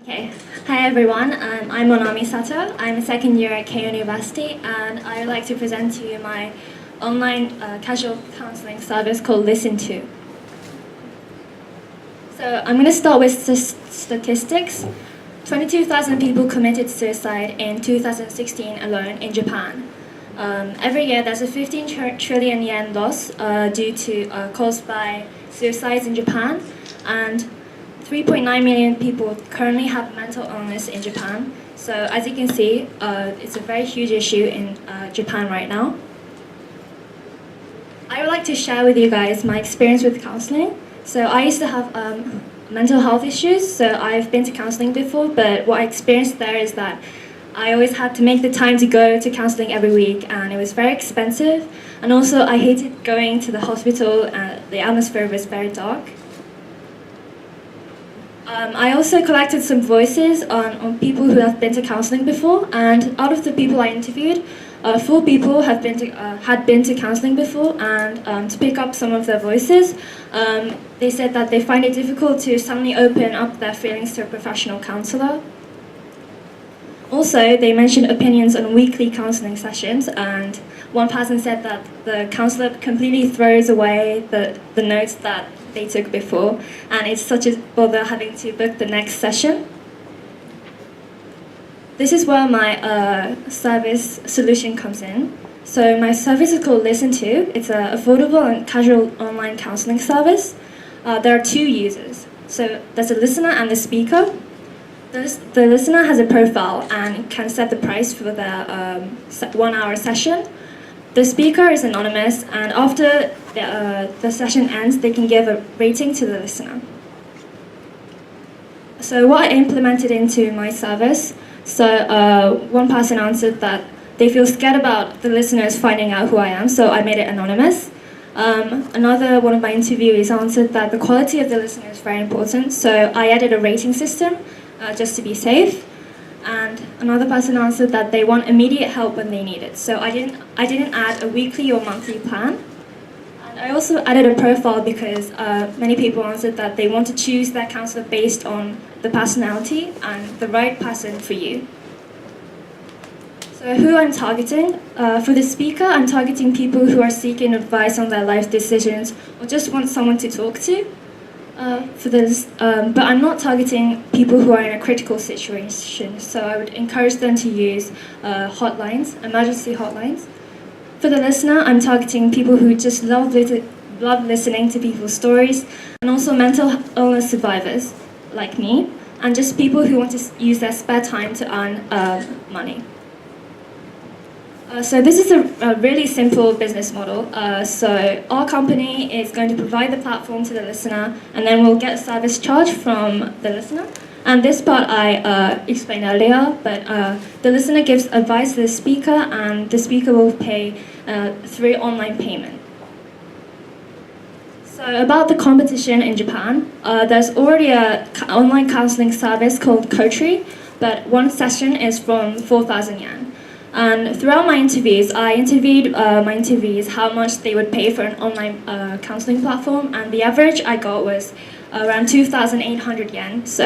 Okay, hi everyone. I'm Monami Sato. I'm a second year at Keio University, and I would like to present to you my online casual counseling service called Listen To. So I'm going to start with statistics. 22,000 people committed suicide in 2016 alone in Japan. Every year there's a 15 trillion yen loss caused by suicides in Japan, and 3.9 million people currently have mental illness in Japan. So as you can see, it's a very huge issue in Japan right now. I would like to share with you guys my experience with counseling. So I used to have mental health issues, so I've been to counseling before, but what I experienced there is that I always had to make the time to go to counseling every week, and it was very expensive. And also I hated going to the hospital, the atmosphere was very dark. I also collected some voices on people who have been to counseling before, and out of the people I interviewed, 4 people had been to counseling before, and to pick up some of their voices, they said that they find it difficult to suddenly open up their feelings to a professional counselor. Also, they mentioned opinions on weekly counseling sessions, and one person said that the counselor completely throws away the notes that they took before, and it's such a bother having to book the next session. This is where my service solution comes in. So my service is called Listen To. It's an affordable and casual online counseling service. There are 2 users. So there's a listener and the speaker. The listener has a profile and can set the price for their 1-hour session. The speaker is anonymous, and after the session ends, they can give a rating to the listener. So what I implemented into my service, one person answered that they feel scared about the listeners finding out who I am, so I made it anonymous. Another one of my interviewees answered that the quality of the listener is very important, so I added a rating system just to be safe. And another person answered that they want immediate help when they need it. So I didn't add a weekly or monthly plan. And I also added a profile because many people answered that they want to choose their counselor based on the personality and the right person for you. So who I'm targeting? For the speaker, I'm targeting people who are seeking advice on their life decisions or just want someone to talk to. But I'm not targeting people who are in a critical situation, so I would encourage them to use hotlines, emergency hotlines. For the listener, I'm targeting people who just love listening to people's stories, and also mental illness survivors like me, and just people who want to use their spare time to earn money. So this is a really simple business model. So our company is going to provide the platform to the listener, and then we'll get a service charge from the listener. And this part I explained earlier, but the listener gives advice to the speaker, and the speaker will pay through online payment. So about the competition in Japan, there's already an online counseling service called Kotri, but one session is from 4,000 yen. And throughout my interviews, I interviewed my interviewees how much they would pay for an online counseling platform, and the average I got was around 2,800 yen. So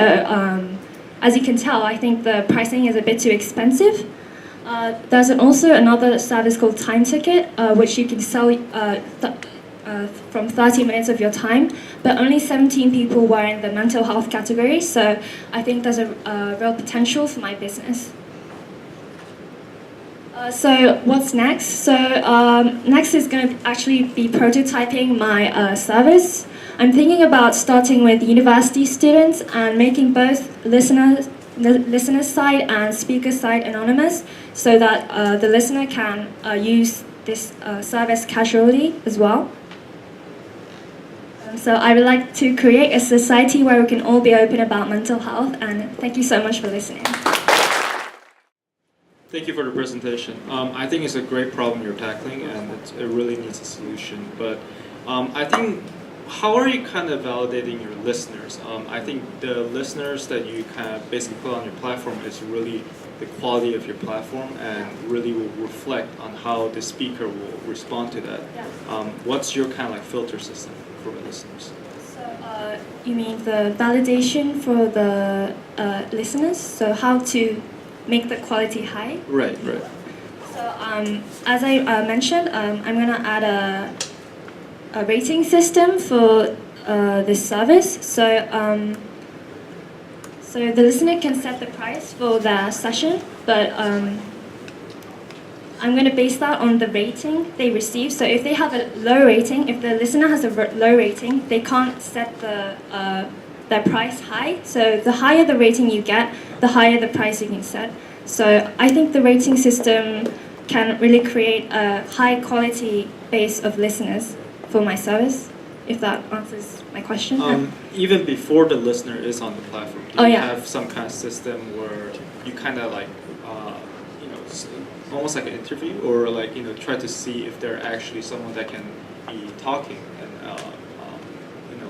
as you can tell, I think the pricing is a bit too expensive. There's also another service called Time Ticket, which you can sell from 30 minutes of your time, but only 17 people were in the mental health category, so I think there's a real potential for my business. So what's next? So next is going to actually be prototyping my service. I'm thinking about starting with university students and making both listener side and speaker side anonymous, so that the listener can use this service casually as well. So I would like to create a society where we can all be open about mental health, and thank you so much for listening. Thank you for the presentation. I think it's a great problem you're tackling, and it really needs a solution. But I think, how are you kind of validating your listeners? I think the listeners that you kind of basically put on your platform is really the quality of your platform, and really will reflect on how the speaker will respond to that. Yeah. What's your kind of like filter system for the listeners? So You mean the validation for the listeners? So how to make the quality high? Right. So as I mentioned, I'm gonna add a rating system for this service. So the listener can set the price for their session, but I'm going to base that on the rating they receive. So if they have a low rating, if the listener has a low rating, they can't set their price high. So the higher the rating you get, the higher the price you can set. So I think the rating system can really create a high quality base of listeners for my service, if that answers my question. Even before the listener is on the platform, do you yeah. have some kind of system where you kind of like, almost like an interview, or like try to see if they're actually someone that can be talking and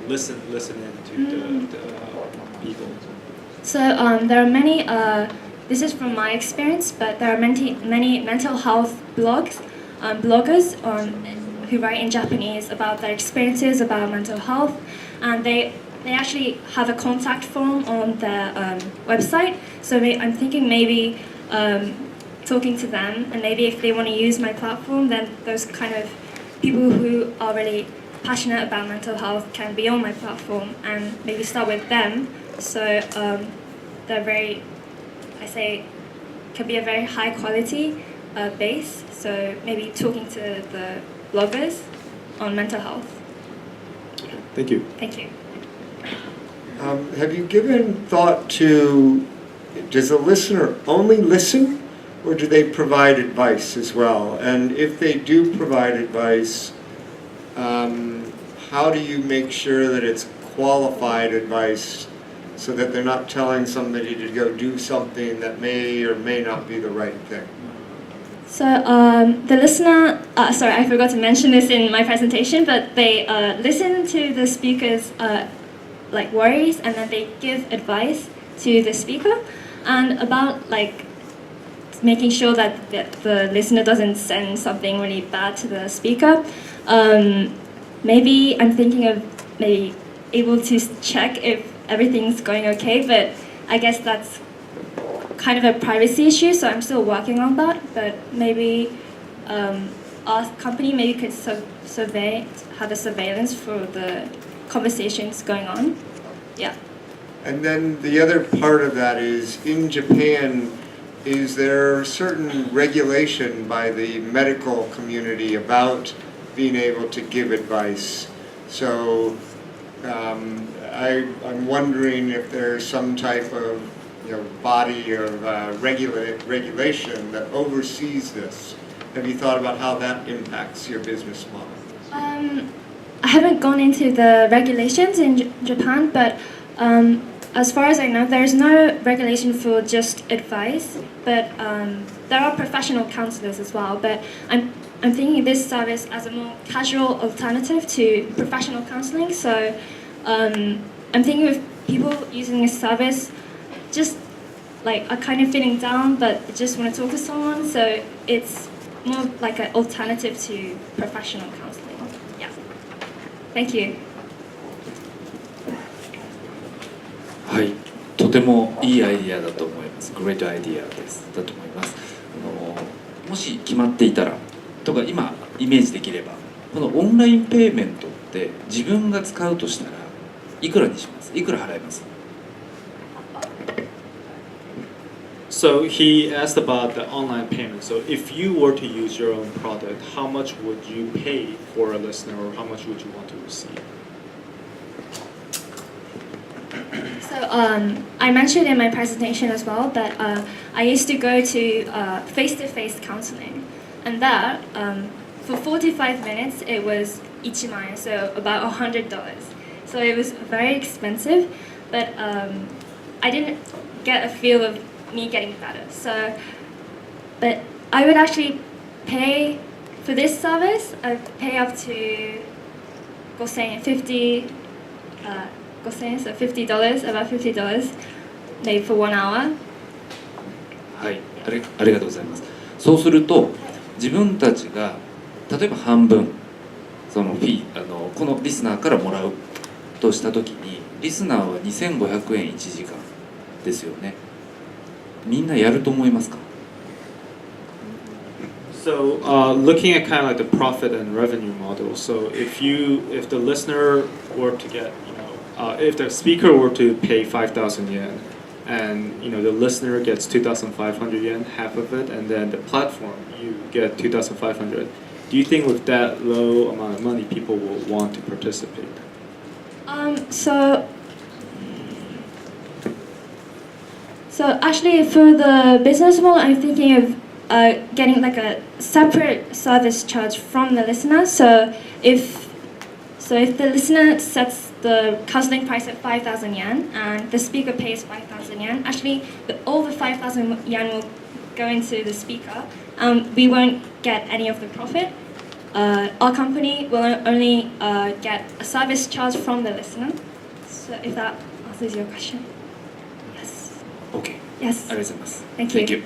listen in to the people. So there are many. This is from my experience, but there are many mental health bloggers who write in Japanese about their experiences about mental health, and they actually have a contact form on their website. So I'm thinking maybe talking to them, and maybe if they want to use my platform, then those kind of people who are really passionate about mental health can be on my platform, and maybe start with them. So they're very, can be a very high quality base. So maybe talking to the bloggers on mental health. Thank you. Thank you. Have you given thought to, does the listener only listen, or do they provide advice as well? And if they do provide advice, how do you make sure that it's qualified advice so that they're not telling somebody to go do something that may or may not be the right thing? So the listener, sorry, I forgot to mention this in my presentation, but they listen to the speaker's worries, and then they give advice to the speaker, and about making sure that the listener doesn't send something really bad to the speaker. Maybe I'm thinking of maybe able to check if everything's going okay, but I guess that's kind of a privacy issue, so I'm still working on that. But maybe our company maybe could have a surveillance for the conversations going on. Yeah. And then the other part of that is, in Japan, is there certain regulation by the medical community about being able to give advice? So I'm wondering if there's some type of body of regulation that oversees this. Have you thought about how that impacts your business model? I haven't gone into the regulations in Japan, but as far as I know, there's no regulation for just advice, but there are professional counselors as well. But I'm thinking of this service as a more casual alternative to professional counseling. So I'm thinking of people using this service just are kind of feeling down, but just want to talk to someone. So it's more like an alternative to professional counseling. Yeah. Thank you. はい、とてもいいアイディアだと思います。グレートアイディアだと思います。もし決まっていたらとか今イメージできれば、このオンラインペイメントって自分が使うとしたらいくらにします？いくら払います？ So he asked about the online payment. So if you were to use your own product, how much would you pay for a listener, or how much would you want to receive? So I mentioned in my presentation as well that I used to go to face-to-face counseling, and that for 45 minutes it was 1万円, so about $100. So it was very expensive, but I didn't get a feel of me getting better. So, but I would actually pay for this service. I pay up to 50, so $50, about $50, maybe for 1 hour. はい、ありがとうございます。そうすると自分たちが例えば半分そのフィーこのリスナーからもらうとした時にリスナーは2500円1時間ですよね。みんなやると思いますか？ So looking at kind of like the profit and revenue model. So if the listener were to get, if the speaker were to pay 5,000 yen, and the listener gets 2,500 yen, half of it, and then the platform you get 2,500. Do you think with that low amount of money, people will want to participate? So actually, for the business model, I'm thinking of getting like a separate service charge from the listener. So if the listener sets the counseling price at 5,000 yen and the speaker pays 5,000 yen, actually all the 5,000 yen will go into the speaker. We won't get any of the profit. Our company will only get a service charge from the listener. So if that answers your question. Yes. OK、 Yes. ありがとうございます。 Thank you. Thank you.